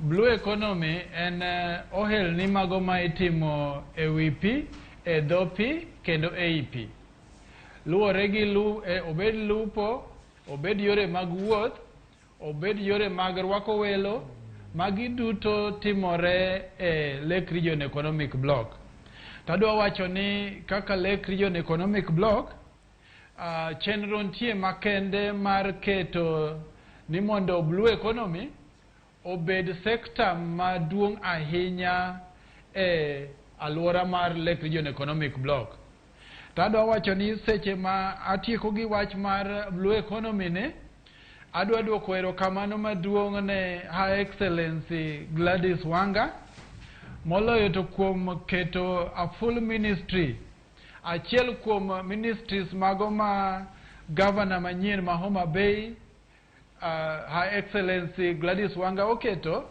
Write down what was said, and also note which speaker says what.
Speaker 1: blue economy en ohelni mago ma itimo e wi pi, e dho pi, kendo ei pi. Luwore gi obed lupo, obed yore mag wuoth, obed yore mag rwako welo, magi duto timore e Lake Region Economic Block. Tadwa wacho ni kaka Lake Region Economic Block, chenro nitie makende mar keto ni mondo blue economy obed sekta maduong' ahinya e alwora mar Lake Region Economic Block. Tadwa wacho ni seche ma atieko gi wach mar blue economy ne, adwa dwoko erokamano maduong' ne Her Excellency Gladys Wanga, moloyo to kuom keto a full ministry, achiel kuom ministries mago ma governor manyien ma Homa Bay, Her Excellency Gladys Wanga oketo.